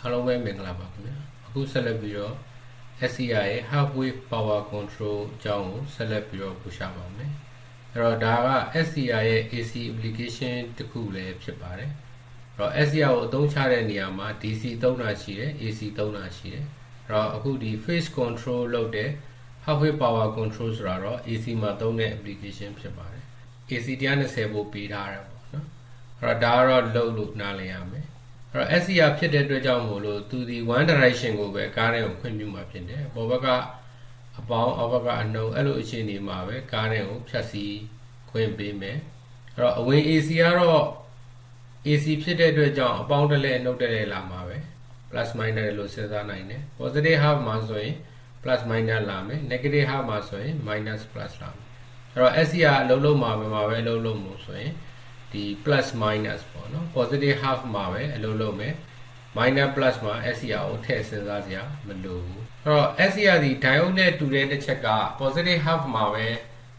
အားလုံးပဲမင်္ဂလာပါခင်ဗျာအခုဆက်လက်ပြီးတော့ SCR ရဲ့ half wave power control အကြောင်းကိုဆက်လက်ပြီးတော့ပူရှာပါမယ်အဲ့တော့ဒါက SCR ရဲ့ AC application တစ်ခုလည်းဖြစ်ပါတယ်အဲ့တော့ SCR ကိုအသုံးချတဲ့နေရာမှာ DC သုံးတာရှိတယ် AC သုံးတာရှိတယ်အဲ့တော့အခုဒီ phase control လုပ်တဲ့ half wave power control ဆိုတာတော့ AC မှာသုံးတဲ့ application ဖြစ်ပါတယ် AC 120 volt ပေးထားတယ်ပေါ့နော်အဲ့တော့ဒါကတော့လုပ်လို့နားလည်ရမယ်အဲ့တော့ SCR ဖြစ်တဲ့အတွက်ကြောင့်မို့လို့သူဒီ one direction ကိုပဲကားထဲကိုခွင့်ပြုမှာဖြစ်တယ်ပေါ်ဘက်ကအပေါင်းအောက်ဘက်ကအနှုံအဲ့လိုအခြေအနေမှာပဲကားထဲကိုဖြတ်စီခွင့်ပေးမယ်အဲ့တော့အဝင် AC ကတော့ AC ဖြစ်တဲ့အတွက်ကြောင့်အပေါင်းတစ်လဲနှုတ်တစ်လဲလာမှာပဲ plus minus လို့စဉ်းစားနိုင်တယ် positive half မှာဆိုရင် plus minus လာမယ် negative half မှာဆိုရင် minus plus လာမယ်အဲ့တော့ SCR အလုံးလုံးမှာပဲအလုံးလုံးမို့ဆိုရင်ဒီ plus minus ပေါ့နော် positive half မှာပဲအလုံးလုံးမယ် minus plus မှာ SCR ကိုထည့်စဉ်းစားစရာမလိုဘူးအဲ့တော့ SCR ဒီ diode နဲ့တူတဲ့တစ်ချက်က positive half မှာပဲ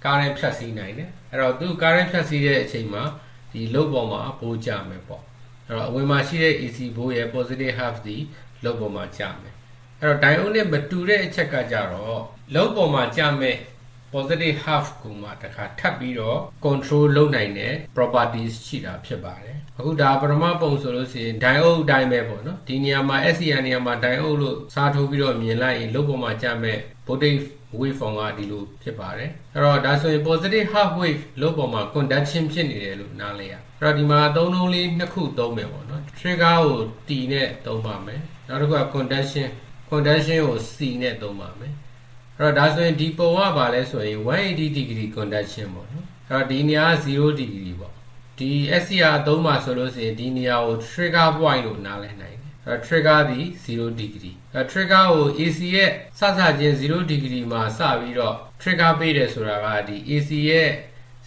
ကားနဲ့ဖြတ်စည်းနိုင်တယ်အဲ့တော့သူကားနဲ့ဖြတ်စည်းတဲ့အချိန်မှာဒီလုပ်ပေါ်မှာပိုးကြမယ်ပေါ့အဲ့တော့အဝင်မှာရှိတဲ့ AC ဘိုးရဲ့ positive half ဒီလုပ်ပေါ်မှာကြမယ်အဲ့တော့ diode နဲ့မတူတဲ့အချက်ကကြတော့လုပ်ပေါ်မှာကြမယ် positive half ကိုမှတစ်ခါထပ်ပြီးတော့ control လုပ်နိုင်တဲ့ properties ရှိတာဖြစ်ပါတယ်အခုဒါပထမပုံဆိုလို့ရှိရင် diode အတိုင်းပဲပေါ့နော်ဒီနေရာမှာ SCR နေရာမှာ diode လို့စားထိုးပြီးတော့မြင်လိုက်ရင်လုပ်ပေါ်မှာကြမဲ့ voltage waveform ကဒီလိုဖြစ်ပါတယ်အဲ့တော့ဒါဆိုရင် positive half wave လုပ်ပေါ်မှာ conduction ဖြစ်နေတယ်လို့နားလည်ရအဲ့တော့ဒီမှာသုံးလုံးလေးနှစ်ခုသုံးမယ်ပေါ့နော် trigger ကို T နဲ့သုံးပါမယ်နောက်တစ်ခုက conduction ကို C နဲ့သုံးပါမယ်အဲ့တော့ဒါဆိုရင်ဒီပုံကဘာလဲဆိုရင်180 degree conduction ပေါ့နော်အဲ့တော့ဒီနေရာက0 degree ပေါ့ဒီ SCR အသုံးမှာဆိုလို့ရှိရင်ဒီနေရာကို trigger point လို့နားလည်နိုင်တယ်အဲ့တော့ trigger ဒီ0 degree အဲ့ trigger ကို AC ရဲ့စချင်း0 degree မှာစပြီးတော့ trigger ပေးတယ်ဆိုတာကဒီ AC ရဲ့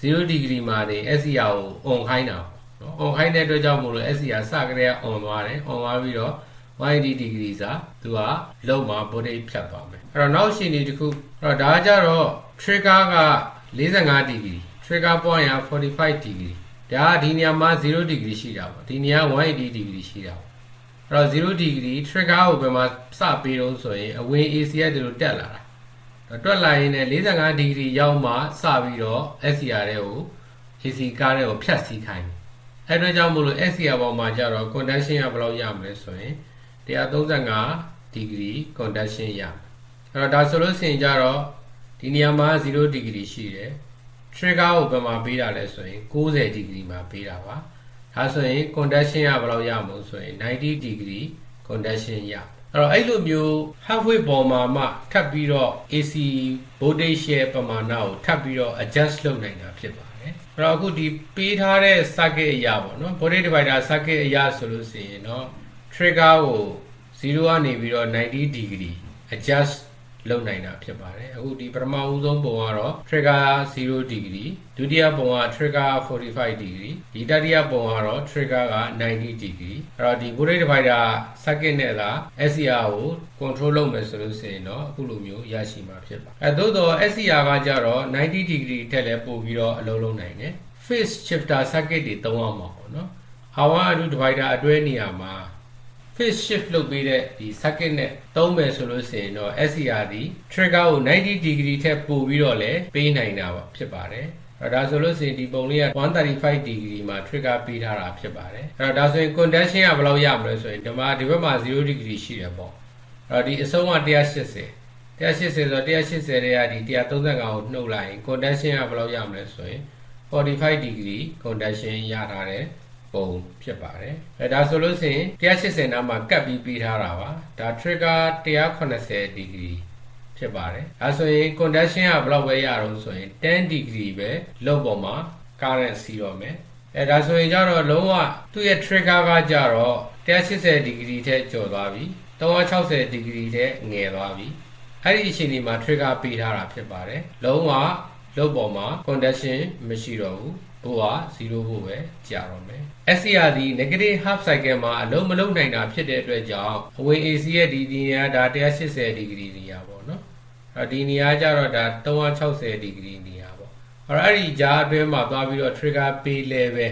0 degree မှာနေ SCR ကို on ခိုင်းတာနော် on ခိုင်းတဲ့အတွက်ကြောင့်မို့လို့ SCR စကြတဲ့ on သွားတယ် on သွားပြီးတော့180 degree စာသူကလုံးမှာ voltage ဖြတ်သွားမယ်အဲ့တော့နောက်ရှင်ဒီတစ်ခုအဲ့တော့ဒါကြတော့ trigger က45 degree trigger point က45 degree ဒါကဒီနေရာမှာ0 degree ရှိတာပေါ့ဒီနေရာ180 degree ရှိတာပေါ့အဲ့တော့0 degree trigger ကိုဘယ်မှာစပေးတော့ဆိုရင်အဝင် AC ကဒီလိုတက်လာတာတွက်လာရင်လည်း45 degree ရောက်မှစပြီးတော့ SCR တွေကို AC ကားတွေကိုဖြတ်စည်းခိုင်းတယ်အဲ့အတွက်ကြောင့်မို့လို့ SCR ပေါ်မှာကျတော့ conduction ကဘယ်လောက်ရမလဲဆိုရင်135 degree conduction ရအဲ့တော့ဒါဆိုလို့ရှိရင်ကြတော့ဒီနေရာမှာ0 degree ရှိတယ် trigger ကိုဘယ်မှာပေးတာလဲဆိုရင်90 degree မှာပေးတာပါဒါဆိုရင် conduction ကဘယ်လောက်ရမလဲဆိုရင်90 degree conduction ရအဲ့တော့အဲ့လိုမျိုး halfway ပေါ်မှာမှထပ်ပြီးတော့ AC voltage ရဲ့ပမာဏကိုထပ်ပြီးတော့ adjust လုပ်နိုင်တာဖြစ်ပါတယ်အဲ့တော့အခုဒီပေးထားတဲ့ circuit အရာပေါ့နော် voltage divider circuit အရာဆိုလို့ရှိရင်เนาะ trigger ကို0ကနေပြီးတော့90 degree adjust လုပ်နိုင်တာဖြစ်ပါတယ်အခုဒီပထမဦးဆုံးပုံကတော့ trigger 0 degree ဒုတိယပုံက trigger 45 degree ဒီတတိယပုံကတော့ trigger က90 degree အဲ့တော့ဒီ voltage divider circuit နဲ့သာ SCR ကို control လုပ်မယ်ဆိုလို့ရှိရင်တော့အခုလိုမျိုးရရှိမှာဖြစ်ပါသို့တော့ SCR ကကြတော့90 degree ထက်လည်းပို့ပြီးတော့အလုံးလုံးနိုင်တယ် phase shifter circuit တွေသုံးအောင်ပါပေါ့နော် R1 R2 divider အတွဲနေရာမှာphase shift လုပ်ပေးတဲ့ဒီ circuit နဲ့သုံးမယ်ဆိုလို့ရှိရင်တော့ SCR ဒီ trigger ကို90 degree ထက်ပိုပြီးတော့လည်းပေးနိုင်တာပါဖြစ်ပါတယ်အဲ့ဒါဆိုလို့ရှိရင်ဒီပုံလေးက135 degree မှာ trigger ပေးထားတာဖြစ်ပါတယ်အဲ့တော့ဒါဆိုရင် conduction ကဘယ်လောက်ရမလဲဆိုရင်ဒီဘက်မှာ0 degree ရှိတယ်ပေါ့အဲ့တော့ဒီအဆုံးက180ဆိုတော့180တဲ့ကဒီ135ကိုနှုတ်လိုက်ရင် conduction ကဘယ်လောက်ရမလဲဆိုရင်45 degree conduction ရထားတယ်ပုံဖြစ်ပါတယ်အဲဒါဆိုလို့ရှိရင်180နားမှာကတ်ပြီးပေးထားတာပါဒါ trigger 180 degree ဖြစ်ပါတယ်အဲဆိုရင် conduction ကဘယ်လောက်ပဲရတော့ဆိုရင်10 degree ပဲလုံးပေါ်မှာ current စီးတော့မယ်အဲဒါဆိုရင်ကြတော့လုံးဝသူ့ရဲ့ trigger ကကြတော့180 degree ထက်ကျော်သွားပြီ360 degree ထက်ငယ်သွားပြီအဲ့ဒီအချိန်ဒီမှာ trigger ပေးထားတာဖြစ်ပါတယ်လုံးဝလုံးပေါ်မှာ conduction မရှိတော့ဘူးဘိုးက0ဘိုးပဲကြာတော့မယ် SCR ဒီ negative half cycle မှာအလုံးမလုံးနိုင်တာဖြစ်တဲ့အတွက်ကြောင့်အဝင် AC ရဲ့ဒီနေရာဒါ180 degree နေရာပေါ့နော်ဒီနေရာကျတော့ဒါ360 degree နေရာပေါ့အဲ့ဒီကြားအတွင်းမှာသွားပြီးတော့ trigger ပေးလဲပဲ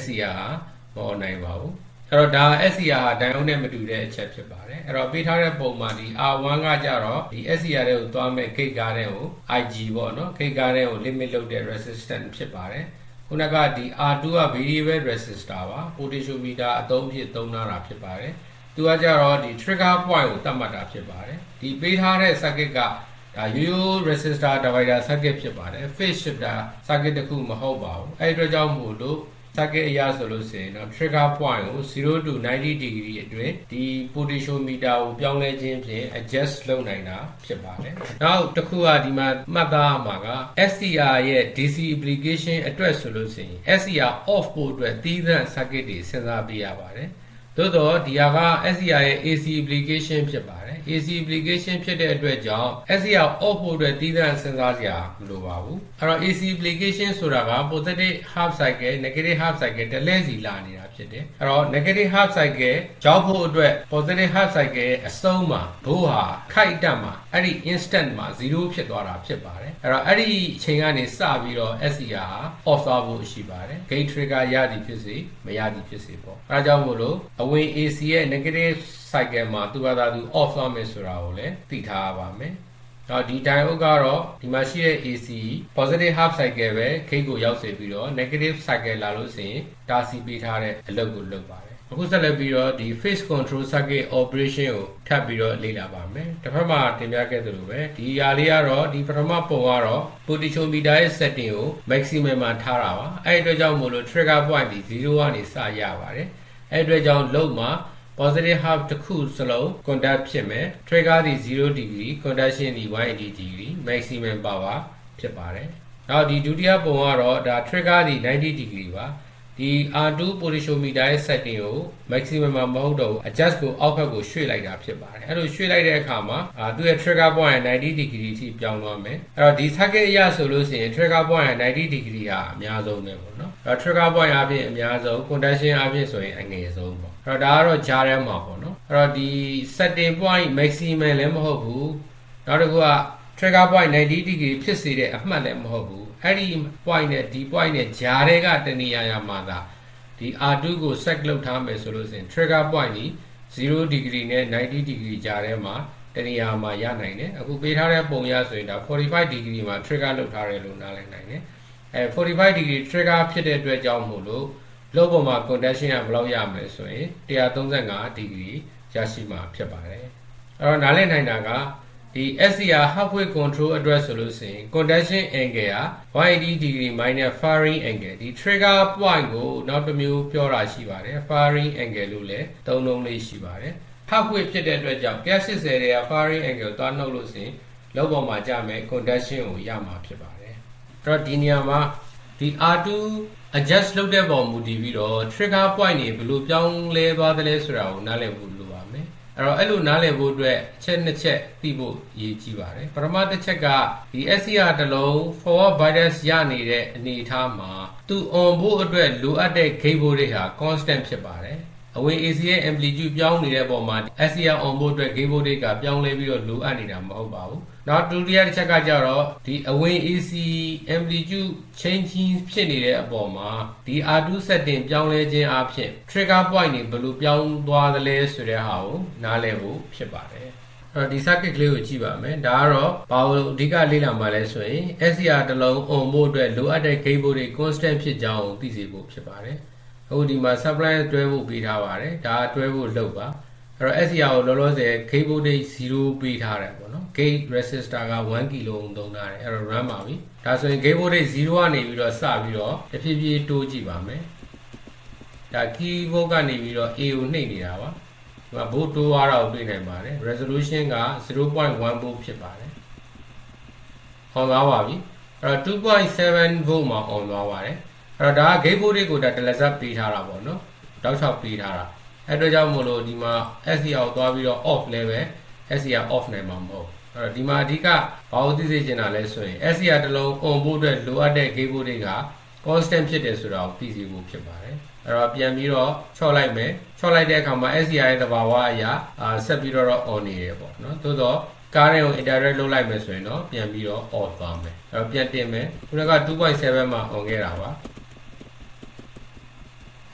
SCR ဟာမအောင်နိုင်ပါဘူး အဲ့တော့ဒါ SCR ဒိုင်အုပ်နဲ့မတူတဲ့အချက်ဖြစ်ပါတယ်အဲ့တော့ပေးထားတဲ့ပုံမှာဒီ R1 ကကြတော့ဒီ SCR တွေကိုသွားမဲ့ gate guardian ကို IG ပေါ့နော် gate guardian ကို limit လုပ်တဲ့ resistance ဖြစ်ပါတယ်ခုနကဒီ R2 က variable resistor ပါ potentiometer အသုံးဖြစ်သုံးထားတာဖြစ်ပါတယ်သူကကြတော့ဒီ trigger point ကိုသတ်မှတ်တာဖြစ်ပါတယ်ဒီပေးထားတဲ့ circuit ကဒါရိုးရိုး resistor divider circuit ဖြစ်ပါတယ် phase shifter circuit တခုမဟုတ်ပါဘူးအဲ့ဒီအတွက်ကြောင့်မို့လို့ circuit အရာဆိုလို့ဆိုရင်တော့ trigger point ကို0 to 90 degree အတွင်းဒီ potentiometer ကိုပြောင်းလဲခြင်းဖြင့် adjust လုပ်နိုင်တာဖြစ်ပါတယ်နောက်တစ်ခုကဒီမှာမှတ်သားမှာက SCR ရဲ့ DC application အတွက်ဆိုလို့ဆိုရင် SCR off ဖို့အတွက်သီးသန့် circuit တွေစဉ်းစားပေးရပါတယ်သို့တော့ဒီဟာက SCR ရဲ့ AC application ဖြစ်ပါတယ် AC application ဖြစ်တဲ့အတွက်ကြောင့် SCR off ဖို့အတွက်တည်တဲ့စဉ်းစားစရာမလိုပါဘူးအဲ့တော့ AC application ဆိုတာက positive half cycle negative half cycle တလဲစီလာနေတာဖြစ်တယ်အဲ့တော့ negative half cycle ကြောက်ဖို့အတွက် positive half cycle ရဲ့အဆုံးမှာဘိုးဟာခိုက်တက်မှာအဲ့ဒီ instant မှာ0ဖြစ်သွားတာဖြစ်ပါတယ်အဲ့တော့အဲ့ဒီအချိန်ကနေစပြီးတော့ SCR ဟာ off သွားဖို့ရှိပါတယ် gate trigger ရသည်ဖြစ်စေမရသည်ဖြစ်စေပေါ့အဲဒါကြောင့်မို့လို့အဝင် AC ရဲ့ negative cycle မှာသူကသာသူ off သွားမယ်ဆိုတာကိုလည်းသိထားရပါမယ်။နောက်ဒီ diode ကတော့ဒီမှာရှိတဲ့ AC positive half cycle ပဲ gate ကိုရောက်စေပြီးတော့ negative cycle လာလို့ဆိုရင်တာစီပေးထားတဲ့အလုပ်ကိုလုပ်ပါတယ်။အခုဆက်လက်ပြီးတော့ဒီ phase control circuit operation ကိုထပ်ပြီးတော့လေ့လာပါမယ်။တစ်ဖက်မှာတင်ပြခဲ့သလိုပဲဒီຢာလေးကတော့ဒီပထမပုံကတော့ potentiometer ရဲ့ setting ကို maximum မှာထားတာပါ။အဲ့ဒီအတွက်ကြောင့်မို့လို့ trigger point ဒီ0ကနေစရပါတယ်။အဲ့ဒီအတွက်ကြောင့်လုံးမှာpositive half တစ်ခုစလုံး contact ဖြစ်မယ် trigger ဒီ0 degree conduction ဒီ180 degree maximum power ဖြစ်ပါတယ်နောက်ဒီဒုတိယပုံကတော့ဒါ trigger ဒီ90 degree ပါဒီ R2 potentiometer ရဲ့ setting ကို maximum မှာမဟုတ်တော့ဘူး adjust ကိုအောက်ဘက်ကိုရွှေ့လိုက်တာဖြစ်ပါတယ်အဲ့လိုရွှေ့လိုက်တဲ့အခါမှာသူ့ရဲ့ trigger point 90 degree အထိပြောင်းသွားမယ်အဲ့တော့ဒီ circuit အရဆိုလို့ရှိရင် trigger point 90 degree ဟာအများဆုံးပဲပေါ့နော်အဲ့တော့ trigger point အပြင်အများဆုံး conduction အပြင်ဆိုရင်အငယ်ဆုံးပေါ့အဲ့တော့ဒါကတော့ကြားထဲမှာပေါ့နော်အဲ့တော့ဒီ setting point maximum လည်းမဟုတ်ဘူးနောက်တစ်ခုက trigger point 90 degree ဖြစ်စေတဲ့အမှတ်လည်းမဟုတ်ဘူးအဲ့ဒီ point နဲ့ဒီ point နဲ့ကြားထဲကတနေရာရမှာသာဒီ R2 ကို set လုပ်ထားမယ်ဆိုလို့ဆိုရင် trigger point ဒီ0 degree နဲ့90 degree ကြားထဲမှာတနေရာမှာရနိုင်တယ်အခုပေးထားတဲ့ပုံရဆိုရင်ဒါ45 degree မှာ trigger လုပ်ထားတယ်လို့နားလည်နိုင်တယ်45 degree trigger ဖြစ်တဲ့အတွက်ကြောင့်မို့လို့လောပေါ်မှာ conduction ကဘယ်လောက်ရမလဲဆိုရင်135 degree ရရှိမှာဖြစ်ပါတယ်အဲ့တော့နားလည်နိုင်တာကဒီ SCR halfway control အတွက်ဆိုလို့ဆိုရင် conduction angle က180 degree minus firing angle ဒီ trigger point ကိုနောက်တစ်မျိုးပြောတာရှိပါတယ် firing angle လို့လည်းသုံးလုံးလေးရှိပါတယ် halfway ဖြစ်တဲ့အတွက်ကြောင့်180တွေက firing angle ကိုသွားနှုတ်လို့ဆိုရင်လောပေါ်မှာကြမယ် conduction ကိုရမှာဖြစ်ပါတယ်အဲ့တော့ဒီနေရာမှာဒီ R2 adjust လုပ်တဲ့ပုံမူတည်ပြီးတော့ trigger point တွေဘယ်လိုပြောင်းလဲသွားသလဲဆိုတာကိုနားလည်ဖို့လိုပါမယ်အဲ့တော့အဲ့လိုနားလည်ဖို့အတွက်အချက်နှစ်ချက်သိဖို့အရေးကြီးပါတယ်ပထမတစ်ချက်ကဒီ SCR တလုံး forward bias ရနေတဲ့အနေအထားမှာသူ on ဖို့အတွက်လိုအပ်တဲ့ gate voltage တွေဟာ constant ဖြစ်ပါတယ်အဝင် AC ရဲ့ amplitude ပြောင်းနေတဲ့ပုံမှာ SCR on ဖို့အတွက် gate voltage ကပြောင်းလဲပြီးတော့လိုအပ်နေတာမဟုတ်ပါဘူးနောက်ဒုတိယတစ်ချက်ကကြတော့ဒီအဝင် AC amplitude changing ဖြစ်နေတဲ့အပေါ်မှာဒီ R2 setting ပြောင်းလဲခြင်းအပြင် trigger point တွေဘယ်လိုပြောင်းသွားသလဲဆိုတဲ့ဟာကိုနားလည်ဖို့ဖြစ်ပါတယ်အဲ့တော့ဒီ circuit ကလေးကိုကြည့်ပါမယ်ဒါကတော့ဘာလို့အဓိကလေ့လာမှာလဲဆိုရင် SCR တလုံး on ဖို့အတွက်လိုအပ်တဲ့ gate voltage တွေ constant ဖြစ်ကြောင်းကိုသိစေဖို့ဖြစ်ပါတယ်အခုဒီမှာ supply တွဲဖို့ပေးထားပါတယ်ဒါတွဲဖို့လုပ်ပါအဲ့တော့ SCR ကိုလောလောဆယ် gate voltage 0ပေးထားတယ်ပေါ့နော် gate resistor က1 kilo သုံးထားတယ်အဲ့တော့ run ပါပြီဒါဆိုရင် gate voltage 0ကနေပြီးတော့စပြီးတော့တဖြည်းဖြည်းတိုးကြည့်ပါမယ်ဒါ keyboard ကနေပြီးတော့ A ကိုနှိပ်နေတာပါဒီမှာ volt တိုးသွားတာကိုတွေ့နိုင်ပါတယ် resolution က 0.1 volt ဖြစ်ပါတယ် on သွားပါပြီအဲ့တော့ 2.7 volt မှာ on သွားပါတယ်အဲ့တော့ဒါက gate voltage ကိုဒါ delete ပေးထားတာပေါ့နော်တောက်ချောက်ပေးထားတာအဲ့တော့ကြောင့်မို့လို့ဒီမှာ SCR ကိုသွားပြီးတော့ off လဲပဲ SCR off နိုင်မှာမဟုတ်အဲ့တော့ဒီမှာအဓိကဘာလို့သိစေချင်တာလဲဆိုရင် SCR တလုံး on ဖို့အတွက်လိုအပ်တဲ့ gate voltage က constant ဖြစ်တယ်ဆိုတာကိုသိစေဖို့ဖြစ်ပါတယ်အဲ့တော့ပြန်ပြီးတော့ချော့လိုက်မယ်ချော့လိုက်တဲ့အခါမှာ SCR ရဲ့သဘာဝအရာဆက်ပြီးတော့ on နေတယ်ပေါ့နော်သို့တော့ကားတွေကို indirect လုပ်လိုက်မယ်ဆိုရင်တော့ပြန်ပြီးတော့ off သွားမယ်အဲ့တော့ပြန်တင်မယ်ခုနက 2.7 မှာ on ခဲ့တာပါ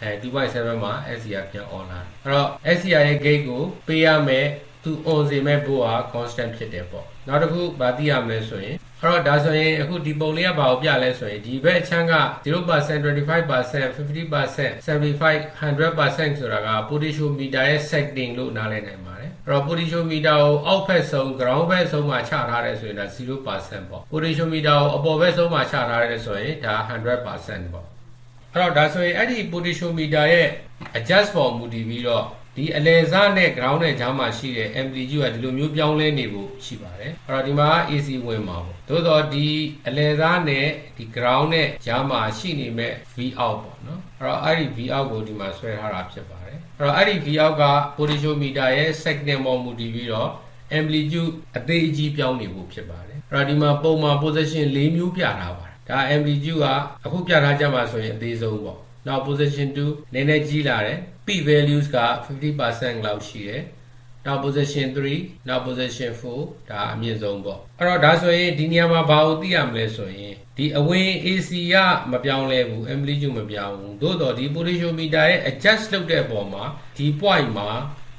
2.7 မှာ SCR ပြန် on လာအဲ့တော့ SCR ရဲ့ gate ကိုပေးရမယ်သူ on စေမဲ့ဘို့က constant ဖြစ်တယ်ပေါ့နောက်တစ်ခုဗာသိရမယ်ဆိုရင်အဲ့တော့ဒါဆိုရင်အခုဒီပုံလေးကဘာကိုပြလဲဆိုရင်ဒီဘက်အချမ်းက 0% 25% 50% 75 100% ဆိုတာက potentiometer ရဲ့ setting လို့နားလည်နိုင်ပါတယ်အဲ့တော့ potentiometer ကိုအောက်ဘက်ဆုံး ground ဘက်ဆုံးမှာချထားတယ်ဆိုရင်ဒါ 0% ပေါ့ potentiometer ကိုအပေါ်ဘက်ဆုံးမှာချထားတယ်ဆိုရင်ဒါ 100% ပေါ့အဲ့တော့ဒါဆိုရင်အဲ့ဒီ potentiometer ရဲ့ adjust ပေါ်မူတည်ပြီးတော့ဒီအလယ်စားနဲ့ ground နဲ့ကြားမှာရှိတဲ့ amplitude ကဒီလိုမျိုးပြောင်းလဲနေဖို့ရှိပါတယ်အဲ့တော့ဒီမှာ AC ဝင်မှာပေါ့သို့တော့ဒီအလယ်စားနဲ့ဒီ ground နဲ့ကြားမှာရှိနေမဲ့ V out ပေါ့နော်အဲ့တော့အဲ့ဒီ V out ကိုဒီမှာဆွဲထားတာဖြစ်ပါတယ်အဲ့တော့အဲ့ဒီ V out က potentiometer ရဲ့ signal ပေါ်မူတည်ပြီးတော့ amplitude အသေးအကြီးပြောင်းနေဖို့ဖြစ်ပါတယ်အဲ့တော့ဒီမှာပုံမှန် position ၄မျိုးပြထားပါတယ်ဒါ amplitude ကအခုပြထားကြမှာဆိုရင်အသေးဆုံးပေါ့နောက် position 2နည်းနည်းကြီးလာတယ် peak values က 50% လောက်ရှိတယ်နောက် position 3နောက် position 4ဒါအမြင့်ဆုံးပေါ့အဲ့တော့ဒါဆိုရင်ဒီနေရာမှာဘာကိုသိရမလဲဆိုရင်ဒီအဝင် AC ကမပြောင်းလဲဘူး amplitude မပြောင်းဘူးသို့တော့ဒီ potentiometer ရဲ့ adjust လုပ်တဲ့ပုံမှာဒီ point မှာ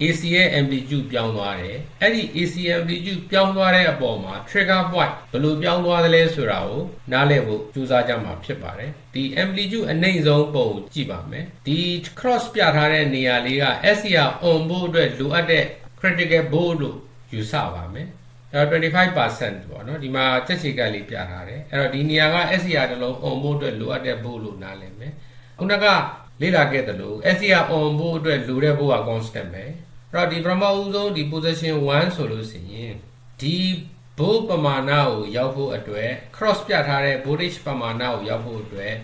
AC ရဲ့ amplitude ပြောင်းသွားတယ်အဲ့ဒီ AC amplitude ပြောင်းသွားတဲ့အပေါ်မှာ trigger point ဘယ်လိုပြောင်းသွားသလဲဆိုတာကိုနားလည်ဖို့ကြိုးစားကြမှာဖြစ်ပါတယ်ဒီ amplitude အနှိမ့်ဆုံးပုံကိုကြည့်ပါမယ်ဒီ cross ပြထားတဲ့နေရာလေးက SCR on ဖို့အတွက်လိုအပ်တဲ့ critical board လို့ယူဆပါမယ်အဲ့တော့ 25% ပေါ့နော်ဒီမှာချက်ချေကလေးပြထားတယ်အဲ့တော့ဒီနေရာက SCR တလုံး on ဖို့အတွက်လိုအပ်တဲ့ board လို့နားလည်မယ်ခုနကလေ့လာခဲ့သလို SCR on ဖို့အတွက်လိုတဲ့ board က constant ပဲအဲ့တော့ဒီပထမဦးဆုံးဒီ position 1ဆိုလို့ရှိရင်ဒီဘိုးပမာဏကိုရောက်ဖို့အတွက် cross ပြထားတဲ့ voltage ပမာဏကိုရောက်ဖို့အတွက်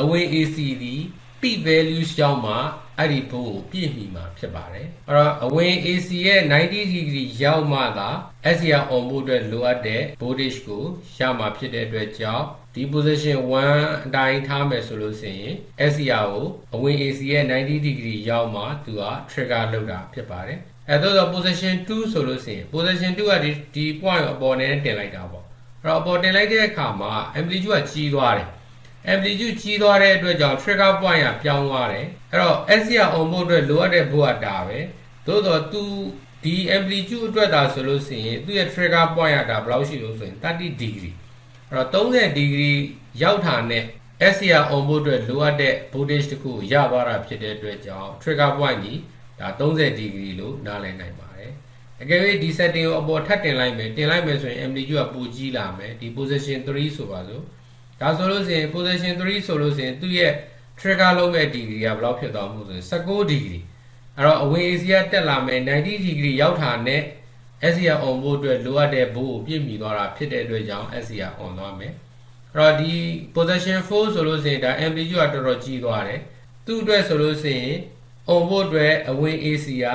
အဝင် AC ဒီ peak values ရောက်မှအဲ့ဒီဘိုးကိုပြည့်မီမှာဖြစ်ပါတယ်အဲ့တော့အဝင် AC ရဲ့90 degree ရောက်မှသာ SCR on ဖို့အတွက်လိုအပ်တဲ့ voltage ကိုရမှာဖြစ်တဲ့အတွက်ကြောင့်ဒီ position 1အတိုင်းထားမယ်ဆိုလို့ရှိရင် SCR ကိုအဝင် AC ရဲ့90 degree ရောက်မှသူက trigger လုပ်တာဖြစ်ပါတယ်အဲ့တော့ position 2ဆိုလို့ရှိရင် position 2ကဒီ point ကိုအပေါ်နဲ့တင်လိုက်တာပေါ့အဲ့တော့အပေါ်တင်လိုက်တဲ့အခါမှာ amplitude ကကြီးသွားတယ်amplitude ကြီးသွားတဲ့အတွက်ကြောင့် trigger point ကပြောင်းသွားတယ်အဲ့တော့ SCR on ဖို့အတွက်လိုအပ်တဲ့ဘိုးကဒါပဲသို့တော့သူဒီ amplitude အတွက်ဒါဆိုလို့ရှိရင်သူ့ရဲ့ trigger point ကဒါဘယ်လောက်ရှိလို့ဆိုရင်30 degree အဲ့တော့30 degree ရောက်တာနဲ့ SCR on ဖို့အတွက်လိုအပ်တဲ့ voltage တစ်ခုကိုရသွားတာဖြစ်တဲ့အတွက်ကြောင့် trigger point ကြီးဒါ30 degree လို့နားလည်နိုင်ပါတယ်အကယ်၍ဒီ setting ကိုအပေါ်ထပ်တင်လိုက်မယ်ဆိုရင် amplitude ကပိုကြီးလာမယ်ဒီ position 3ဆိုပါစို့ဒါဆိုလို့ရှိရင် position 3ဆိုလို့ရှိရင်သူ့ရဲ့ trigger လုပ်မဲ့ degree ကဘယ်လောက်ဖြစ်သွားမှုဆိုရင်19 degree အဲ့တော့အဝင် AC ကတက်လာမယ်90 degree ရောက်တာနဲ့ SCR on ဖို့အတွက်လိုအပ်တဲ့ဘိုးကိုပြည့်မီသွားတာဖြစ်တဲ့အတွက်ကြောင့် SCR on သွားမယ်အဲ့တော့ဒီ position 4ဆိုလို့ရှိရင်ဒါ amplitude ကတော်တော်ကြီးသွားတယ်သူ့အတွက်ဆိုလို့ရှိရင် on ဖို့အတွက်အဝင် AC က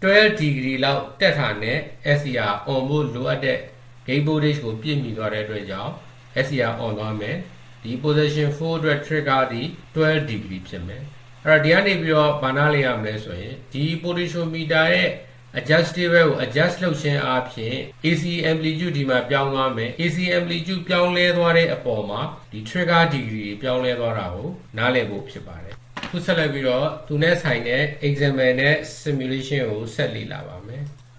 12 degree လောက်တက်တာနဲ့ SCR on ဖို့လိုအပ်တဲ့ gate voltage ကိုပြည့်မီသွားတဲ့အတွက်ကြောင့်SCR on သွားမယ်ဒီ position 4အတွက် trigger ဒီ12 degree ဖြစ်မယ်အဲ့တော့ဒီကနေပြီးတော့ဘာနာလေးရမလဲဆိုရင်ဒီ potentiometer ရဲ့ adjustable ကို adjust လုပ်ခြင်းအပြင် AC amplitude ဒီမှာပြောင်းသွားမယ် AC amplitude ပြောင်းလဲသွားတဲ့အပေါ်မှာဒီ trigger degree ပြောင်းလဲသွားတာကိုနားလည်ဖို့ဖြစ်ပါတယ်ခုဆက်လက်ပြီးတော့သူနဲ့ဆိုင်တဲ့ example နဲ့ simulation ကိုဆက်လေ့လာပါမယ်